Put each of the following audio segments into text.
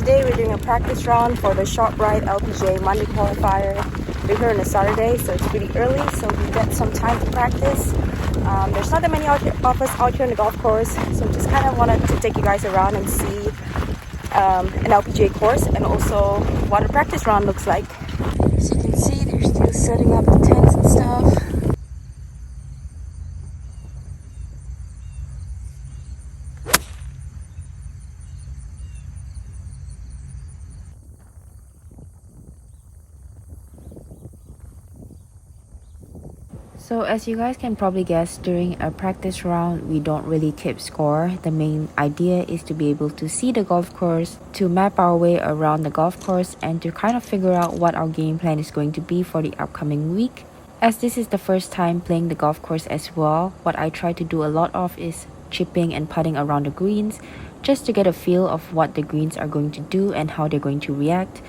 today we're doing a practice round for the Shoprite LPGA Monday qualifier. We're here on a Saturday, so it's pretty early, so we get some time to practice. There's not that many of us out here on the golf course, so just kind of wanted to take you guys around and see an LPGA course and also what a practice round looks like. As you can see, they're still setting up the tents and stuff. So as you guys can probably guess, during a practice round, we don't really keep score. The main idea is to be able to see the golf course, to map our way around the golf course, and to kind of figure out what our game plan is going to be for the upcoming week. As this is the first time playing the golf course as well, what I try to do a lot of is chipping and putting around the greens, just to get a feel of what the greens are going to do and how they're going to react.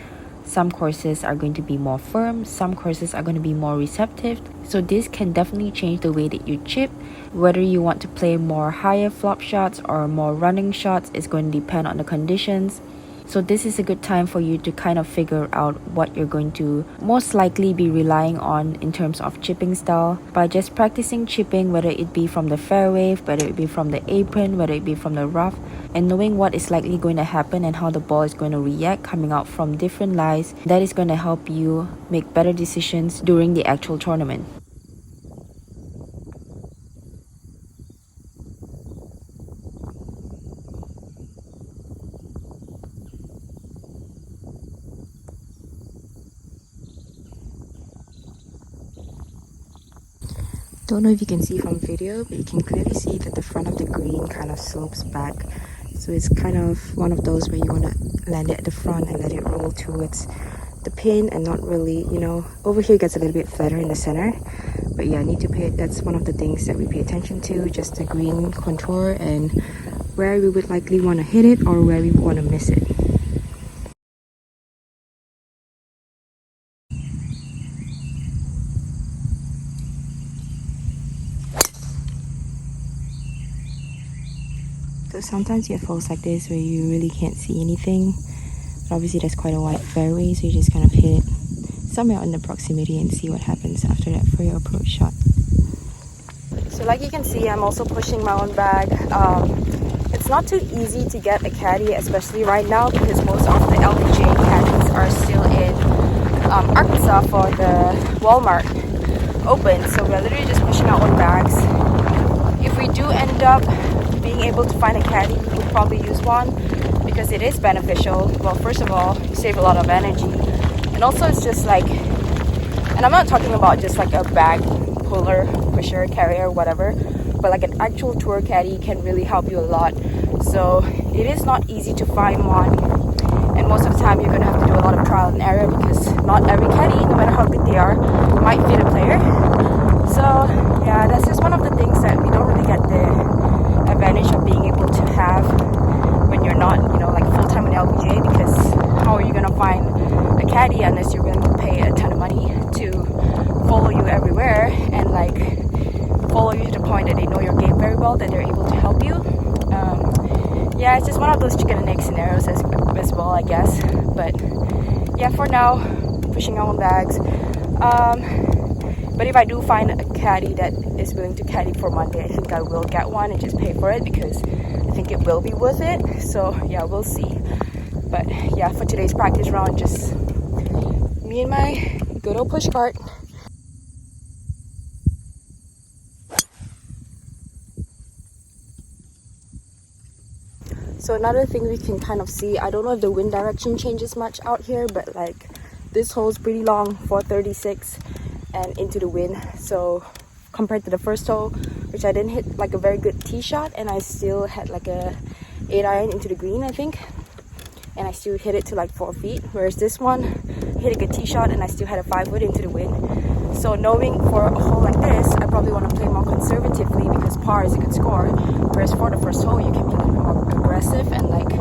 Some courses are going to be more firm, some courses are going to be more receptive. So this can definitely change the way that you chip. Whether you want to play more higher flop shots or more running shots is going to depend on the conditions. So this is a good time for you to kind of figure out what you're going to most likely be relying on in terms of chipping style by just practicing chipping, whether it be from the fairway, whether it be from the apron, whether it be from the rough, and knowing what is likely going to happen and how the ball is going to react coming out from different lies. That is going to help you make better decisions during the actual tournament. Don't know if you can see from video, but you can clearly see that the front of the green kind of slopes back. So it's kind of one of those where you want to land it at the front and let it roll towards the pin and not really, over here it gets a little bit flatter in the center. But yeah, that's one of the things that we pay attention to, just the green contour and where we would likely want to hit it or where we want to miss it. So sometimes you have holes like this where you really can't see anything, but obviously there's quite a wide fairway, so you just kind of hit it somewhere in the proximity and see what happens after that for your approach shot. So like you can see, I'm also pushing my own bag. It's not too easy to get a caddy, especially right now, because most of the LPGA caddies are still in Arkansas for the Walmart Open, so we're literally just pushing our own bags. If we do end up being able to find a caddy, we will probably use one because it is beneficial. Well, first of all, you save a lot of energy, and also it's just like, and I'm not talking about just like a bag puller, pusher, carrier, whatever, but like an actual tour caddy can really help you a lot. So it is not easy to find one, and most of the time you're gonna have to do a lot of trial and error because not every caddy, no matter how good they are, might fit a player. So yeah, that's just one of the things that we don't really get the advantage of being able to have when you're not, like full-time in LPGA, because how are you going to find a caddy unless you're willing to pay a ton of money to follow you everywhere and like follow you to the point that they know your game very well, that they're able to help you. Yeah, it's just one of those chicken and egg scenarios as well, I guess. But yeah, for now, pushing our own bags. But if I do find a caddy that is willing to caddy for Monday, I think I will get one and just pay for it because I think it will be worth it. So yeah, we'll see. But yeah, for today's practice round, just me and my good old push cart. So another thing we can kind of see, I don't know if the wind direction changes much out here, but like this hole's pretty long, 436. And into the wind, so compared to the first hole, which I didn't hit like a very good tee shot, and I still had like a 8-iron into the green, I think, and I still hit it to like 4 feet, whereas this one hit a good tee shot and I still had a 5-wood into the wind. So knowing for a hole like this, I probably want to play more conservatively because par is a good score, whereas for the first hole you can be a little bit more aggressive and like,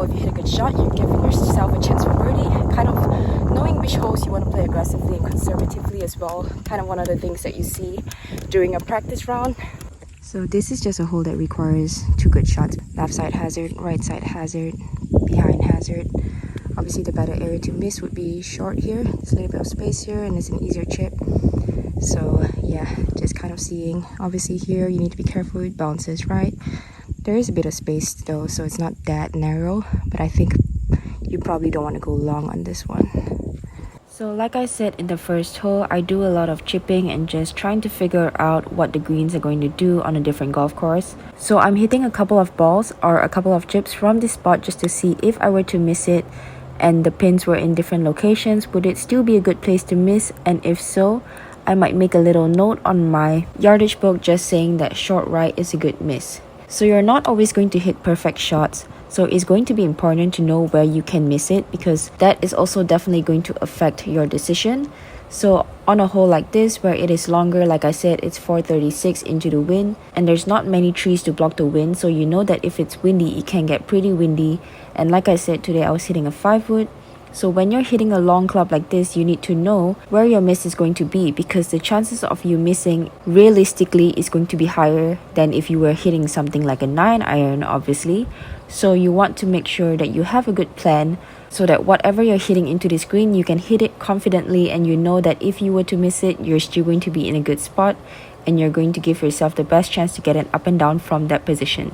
if you hit a good shot, you're giving yourself a chance for birdie. Kind of knowing which holes you want to play aggressively and conservatively as well, kind of one of the things that you see during a practice round. So this is just a hole that requires 2 good shots. Left side hazard, right side hazard, behind hazard. hazard. Obviously the better area to miss would be short here. There's a little bit of space here and it's an easier chip. So yeah, just kind of seeing. Obviously here you need to be careful with bounces, right? There is a bit of space though, so it's not that narrow, but I think you probably don't want to go long on this one. So like I said in the first hole, I do a lot of chipping and just trying to figure out what the greens are going to do on a different golf course. So I'm hitting a couple of balls or a couple of chips from this spot just to see if I were to miss it and the pins were in different locations, would it still be a good place to miss? And if so, I might make a little note on my yardage book just saying that short right is a good miss. So you're not always going to hit perfect shots. So it's going to be important to know where you can miss it because that is also definitely going to affect your decision. So on a hole like this where it is longer, like I said, it's 436 into the wind and there's not many trees to block the wind. So you know that if it's windy, it can get pretty windy. And like I said, today I was hitting a 5-wood. So when you're hitting a long club like this, you need to know where your miss is going to be because the chances of you missing realistically is going to be higher than if you were hitting something like a 9-iron, obviously. So you want to make sure that you have a good plan so that whatever you're hitting into this green, you can hit it confidently and you know that if you were to miss it, you're still going to be in a good spot and you're going to give yourself the best chance to get an up and down from that position.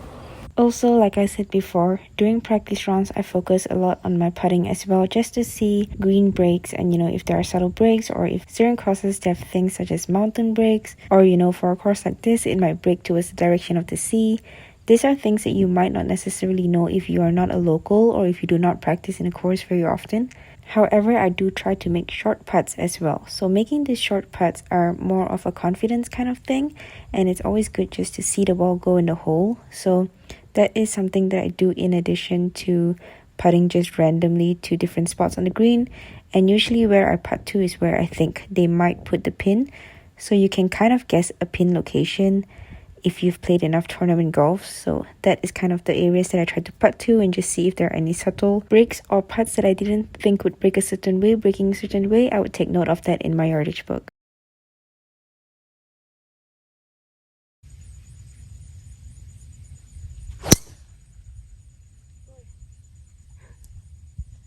Also, like I said before, during practice rounds, I focus a lot on my putting as well just to see green breaks and if there are subtle breaks or if certain courses they have things such as mountain breaks or for a course like this, it might break towards the direction of the sea. These are things that you might not necessarily know if you are not a local or if you do not practice in a course very often. However, I do try to make short putts as well. So making these short putts are more of a confidence kind of thing and it's always good just to see the ball go in the hole. So that is something that I do in addition to putting just randomly to different spots on the green. And usually where I putt to is where I think they might put the pin. So you can kind of guess a pin location if you've played enough tournament golf. So that is kind of the areas that I try to putt to and just see if there are any subtle breaks or putts that I didn't think would break a certain way, breaking a certain way. I would take note of that in my yardage book.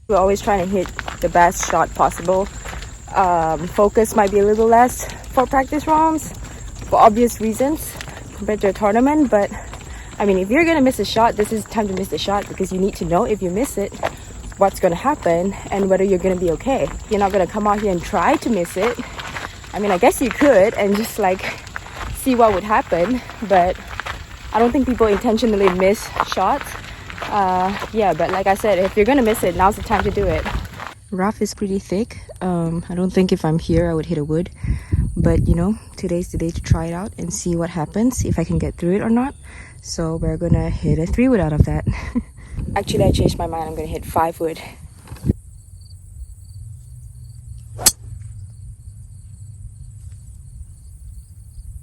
We're always trying to hit the best shot possible. Focus might be a little less for practice rounds for obvious reasons compared to a tournament, but I mean, if you're gonna miss a shot, this is time to miss the shot because you need to know if you miss it what's gonna happen and whether you're gonna be okay. You're not gonna come out here and try to miss it. I mean, I guess you could and just see what would happen, but I don't think people intentionally miss shots. Yeah, but like I said, if you're gonna miss it, now's the time to do it. Rough is pretty thick. I don't think if I'm here I would hit a wood, but today's the day to try it out and see what happens, if I can get through it or not. So we're gonna hit a 3-wood out of that. Actually, I changed my mind. I'm gonna hit 5-wood.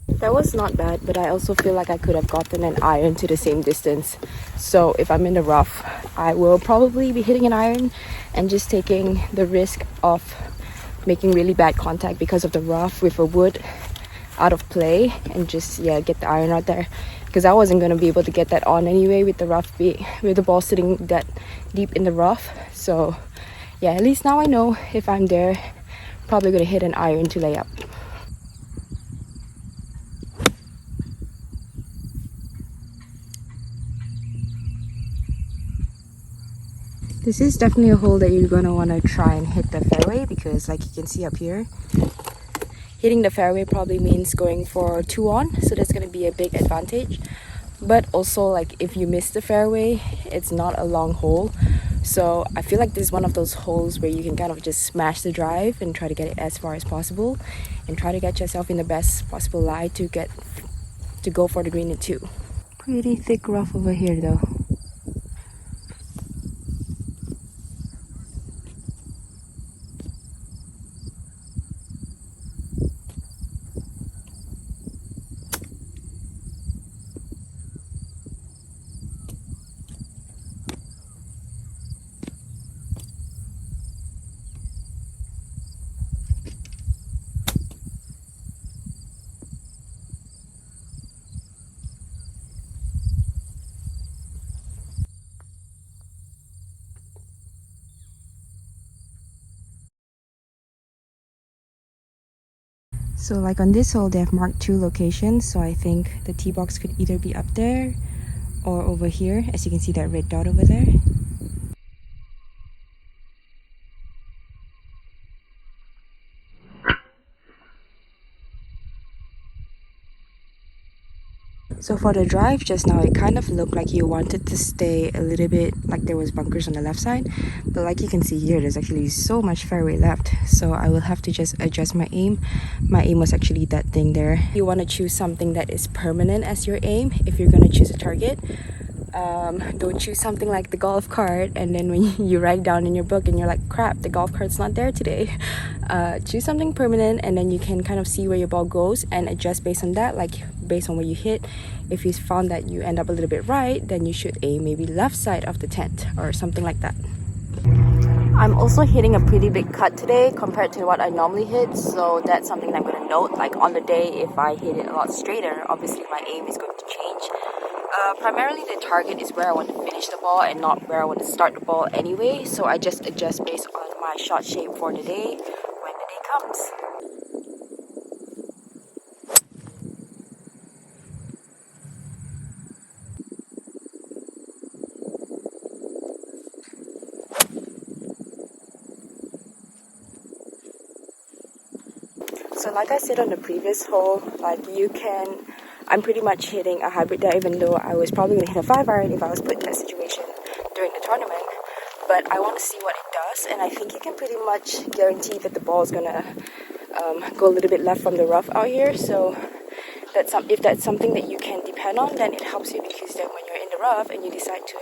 That was not bad, but I also feel like I could have gotten an iron to the same distance. So if I'm in the rough, I will probably be hitting an iron and just taking the risk of making really bad contact because of the rough with a wood out of play and just get the iron out there, because I wasn't going to be able to get that on anyway with the rough with the ball sitting that deep in the rough. So yeah, at least now I know if I'm there, probably going to hit an iron to lay up. This is definitely a hole that you're going to want to try and hit the fairway because like you can see up here, hitting the fairway probably means going for 2-on, so that's going to be a big advantage. But also if you miss the fairway, it's not a long hole. So I feel like this is one of those holes where you can kind of just smash the drive and try to get it as far as possible and try to get yourself in the best possible lie to go for the green in 2. Pretty thick rough over here though. So like on this hole, they have marked 2 locations. So I think the tee box could either be up there or over here, as you can see that red dot over there. So for the drive just now, it kind of looked like you wanted to stay a little bit like there was bunkers on the left side, but like you can see here, there's actually so much fairway left, so I will have to just adjust my aim. My aim was actually that thing there. You want to choose something that is permanent as your aim if you're going to choose a target. Don't choose something like the golf cart and then when you write down in your book and you're like, crap, the golf cart's not there today. Choose something permanent, and then you can kind of see where your ball goes and adjust based on that, like based on where you hit. If you found that you end up a little bit right, then you should aim maybe left side of the tent or something like that. I'm also hitting a pretty big cut today compared to what I normally hit, so that's something that I'm going to note. Like on the day, if I hit it a lot straighter, obviously my aim is going to change. Primarily the target is where I want to finish the ball and not where I want to start the ball anyway, so I just adjust based on my shot shape for the day when the day comes. So like I said on the previous hole, like I'm pretty much hitting a hybrid there, even though I was probably going to hit a 5-iron if I was put in that situation during the tournament. But I want to see what it does, and I think you can pretty much guarantee that the ball is going to go a little bit left from the rough out here. So if that's something that you can depend on, then it helps you, because then when you're in the rough and you decide to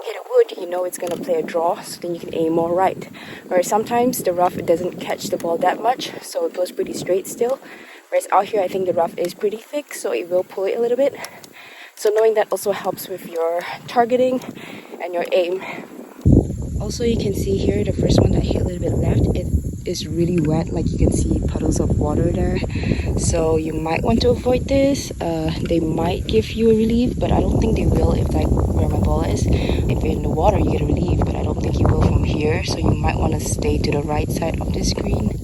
hit a wood, you know it's going to play a draw, so then you can aim more right. Whereas sometimes the rough, it doesn't catch the ball that much, so it goes pretty straight still. Whereas out here, I think the rough is pretty thick, so it will pull it a little bit. So knowing that also helps with your targeting and your aim. Also, you can see here, the first one that hit a little bit left, it is really wet. Like you can see puddles of water there. So you might want to avoid this. They might give you a relief, but I don't think they will if like where my ball is. If you're in the water, you get a relief, but I don't think you will from here. So you might want to stay to the right side of the screen.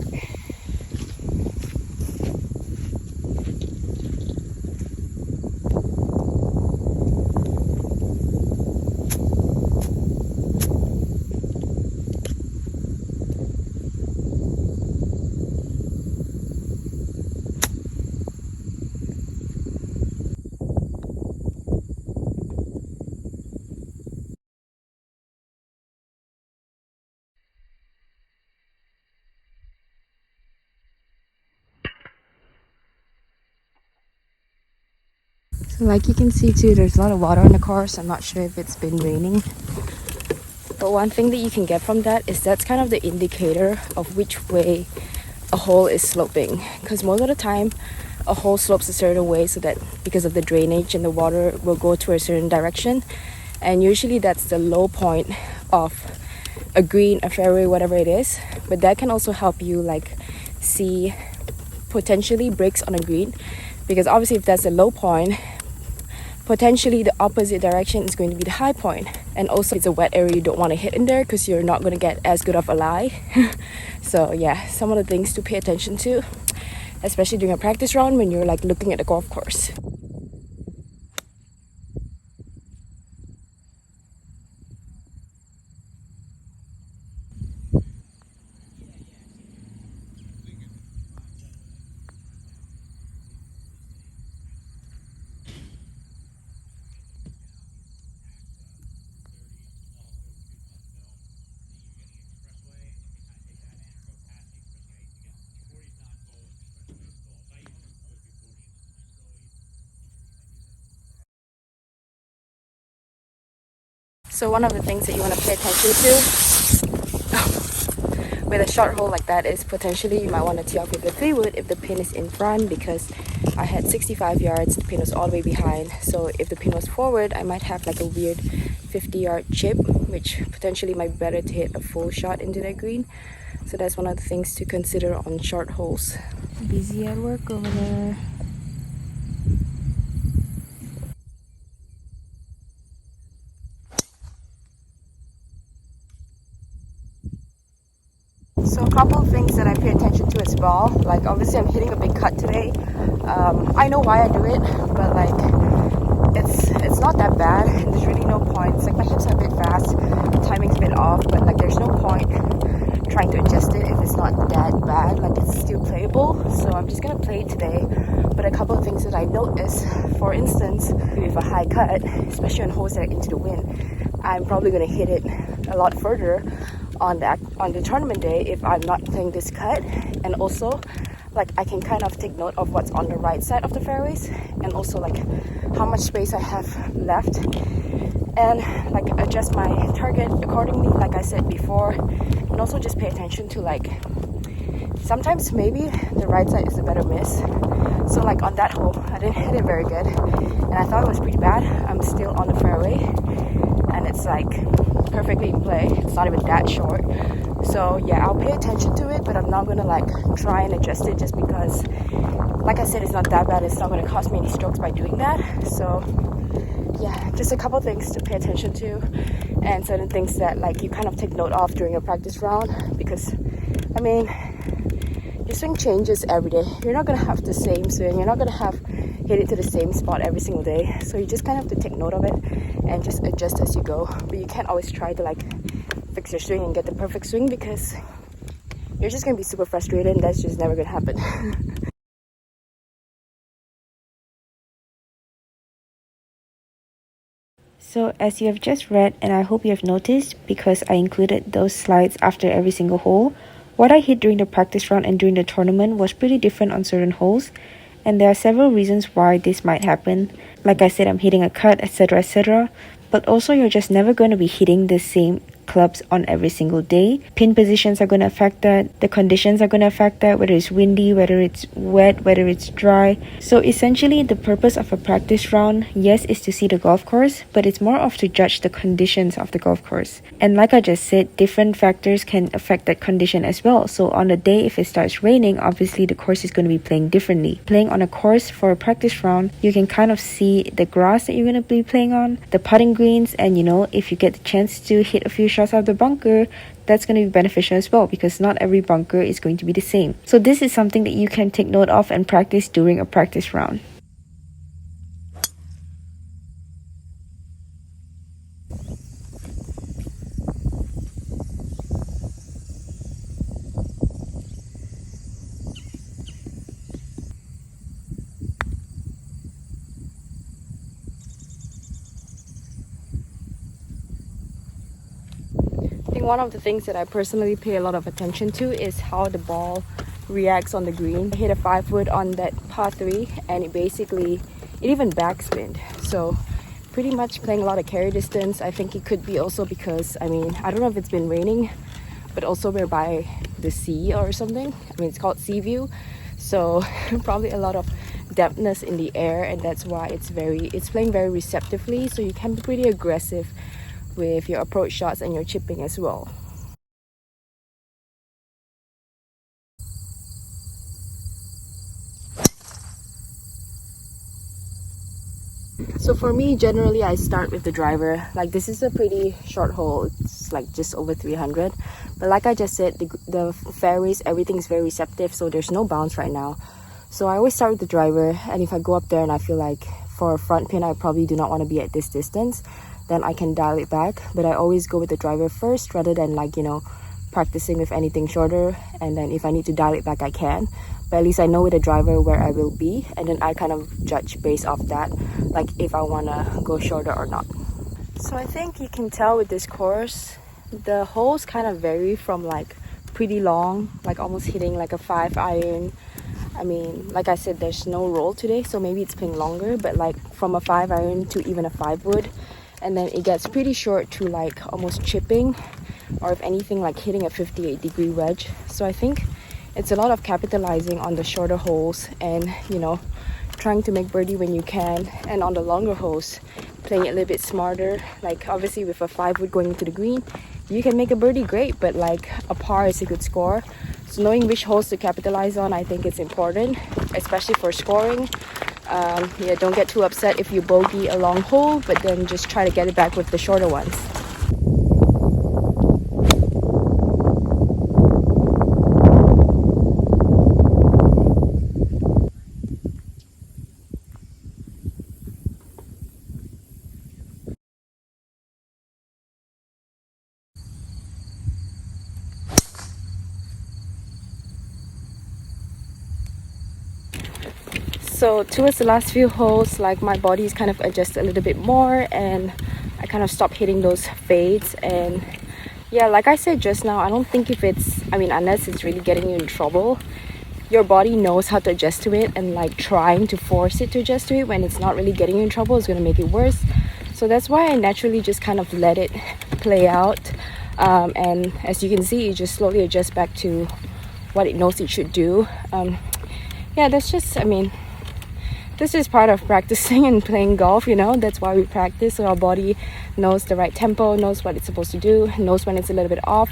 So like you can see too, there's a lot of water on the course. I'm not sure if it's been raining. But one thing that you can get from that is that's kind of the indicator of which way a hole is sloping. Because most of the time, a hole slopes a certain way so that because of the drainage and the water will go to a certain direction. And usually that's the low point of a green, a fairway, whatever it is. But that can also help you like see potentially breaks on a green. Because obviously if that's the low point, potentially the opposite direction is going to be the high point. And also it's a wet area, you don't want to hit in there because you're not going to get as good of a lie. So yeah, some of the things to pay attention to, especially during a practice round when you're like looking at the golf course. So one of the things that you want to pay attention to with a short hole like that is potentially you might want to tee off with a 3-wood if the pin is in front, because I had 65 yards, the pin was all the way behind. So if the pin was forward, I might have like a weird 50-yard chip, which potentially might be better to hit a full shot into that green. So that's one of the things to consider on short holes. Busy at work over there. So a couple of things that I pay attention to as well, like obviously I'm hitting a big cut today. I know why I do it, but like it's not that bad. There's really no point. It's like my hips are a bit fast, timing's a bit off, but like there's no point trying to adjust it if it's not that bad. Like it's still playable, so I'm just gonna play it today. But a couple of things that I noticed, for instance, with a high cut, especially on holes that are into the wind, I'm probably gonna hit it a lot further on the tournament day if I'm not playing this cut. And also like I can kind of take note of what's on the right side of the fairways, and also like how much space I have left, and like adjust my target accordingly, like I said before. And also just pay attention to like sometimes maybe the right side is a better miss. So like on that hole I didn't hit it very good and I thought it was pretty bad. I'm still on the fairway and it's like perfectly in play. It's not even that short. So yeah, I'll pay attention to it, but I'm not gonna like try and adjust it just because, like I said, it's not that bad. It's not gonna cost me any strokes by doing that. So yeah, just a couple things to pay attention to, and certain things that like you kind of take note of during your practice round, because I mean your swing changes every day. You're not gonna have the same swing. You're not gonna have hit it to the same spot every single day. So you just kind of have to take note of it and just adjust as you go. But you can't always try to like fix your swing and get the perfect swing, because you're just gonna be super frustrated and that's just never gonna happen. So as you have just read, and I hope you have noticed, because I included those slides after every single hole, what I hit during the practice round and during the tournament was pretty different on certain holes. And there are several reasons why this might happen. Like I said, I'm hitting a cut, etc, etc. But also you're just never going to be hitting the same clubs on every single day. Pin positions are going to affect that. The conditions are going to affect that, whether it's windy, whether it's wet, whether it's dry. So essentially the purpose of a practice round, yes, is to see the golf course, but it's more of to judge the conditions of the golf course. And like I just said, different factors can affect that condition as well. So on the day if it starts raining, obviously the course is going to be playing differently. Playing on a course for a practice round, you can kind of see the grass that you're going to be playing on, the putting greens, and you know, if you get the chance to hit a few shots out of the bunker, that's going to be beneficial as well, because not every bunker is going to be the same. So this is something that you can take note of and practice during a practice round. One of the things that I personally pay a lot of attention to is how the ball reacts on the green. I hit a 5-wood on that par 3 and it even backspin. So pretty much playing a lot of carry distance. I think it could be also because, I mean, I don't know if it's been raining, but also we're by the sea or something. I mean, it's called sea view. So probably a lot of dampness in the air, and that's why it's playing very receptively. So you can be pretty aggressive with your approach shots and your chipping as well. So for me, generally I start with the driver. Like this is a pretty short hole, it's like just over 300, but like I just said, the fairways, everything's very receptive, so there's no bounce right now. So I always start with the driver, and if I go up there and I feel like for a front pin I probably do not want to be at this distance, then I can dial it back. But I always go with the driver first rather than like, you know, practicing with anything shorter, and then if I need to dial it back I can. But at least I know with the driver where I will be, and then I kind of judge based off that, like if I want to go shorter or not. So I think you can tell with this course, the holes kind of vary from like pretty long, like almost hitting like a 5-iron. I mean, like I said, there's no roll today, so maybe it's playing longer, but like from a 5-iron to even a 5-wood. And then it gets pretty short to like almost chipping, or if anything like hitting a 58-degree wedge. So I think it's a lot of capitalizing on the shorter holes and, you know, trying to make birdie when you can, and on the longer holes playing it a little bit smarter. Like obviously with a 5-wood going into the green, you can make a birdie great, but like a par is a good score. So knowing which holes to capitalize on, I think it's important, especially for scoring. Yeah, don't get too upset if you bogey a long hole, but then just try to get it back with the shorter ones. So towards the last few holes, like my body's kind of adjusted a little bit more and I kind of stopped hitting those fades. And yeah, like I said just now, I don't think if it's, I mean, unless it's really getting you in trouble, your body knows how to adjust to it, and like trying to force it to adjust to it when it's not really getting you in trouble is going to make it worse. So that's why I naturally just kind of let it play out. And as you can see, it just slowly adjusts back to what it knows it should do. Yeah, that's just, I mean, this is part of practicing and playing golf, you know. That's why we practice, so our body knows the right tempo, knows what it's supposed to do, knows when it's a little bit off,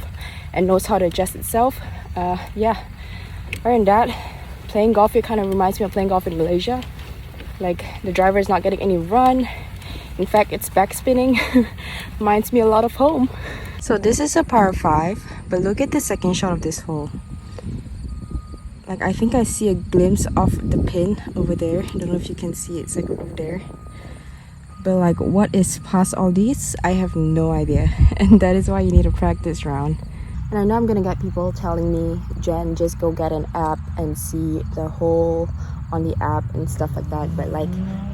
and knows how to adjust itself. Yeah, other than that, playing golf, it kind of reminds me of playing golf in Malaysia. Like, the driver is not getting any run. In fact, it's back spinning. Reminds me a lot of home. So this is a par 5, but look at the second shot of this hole. Like, I think I see a glimpse of the pin over there. I don't know if you can see it. It's like over there. But like, what is past all these? I have no idea. And that is why you need a practice round. And I know I'm gonna get people telling me, Jen, just go get an app and see the hole on the app and stuff like that. But like,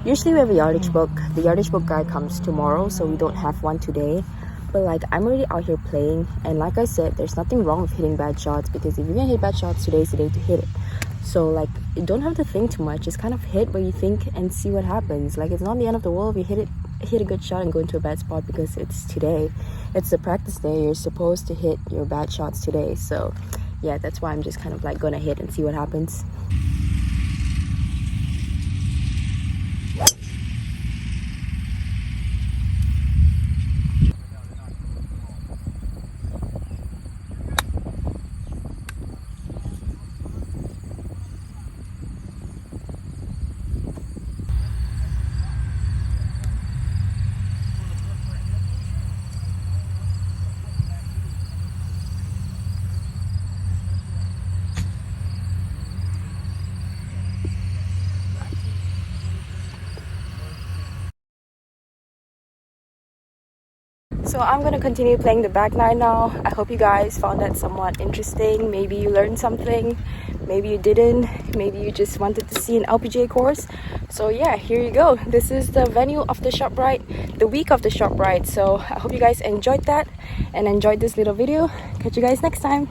usually we have a yardage book. The yardage book guy comes tomorrow, so we don't have one today. But like, I'm already out here playing, and like I said, there's nothing wrong with hitting bad shots, because if you're gonna hit bad shots, today's the day to hit it. So like, you don't have to think too much. Just kind of hit what you think and see what happens. Like, it's not the end of the world if you hit a good shot and go into a bad spot, because it's today. It's the practice day. You're supposed to hit your bad shots today. So yeah, that's why I'm just kind of like gonna hit and see what happens. So I'm going to continue playing the back nine now. I hope you guys found that somewhat interesting. Maybe you learned something, maybe you didn't, maybe you just wanted to see an LPGA course. So yeah, here you go. This is the venue of the Shoprite, the week of the Shoprite. So I hope you guys enjoyed that and enjoyed this little video. Catch you guys next time.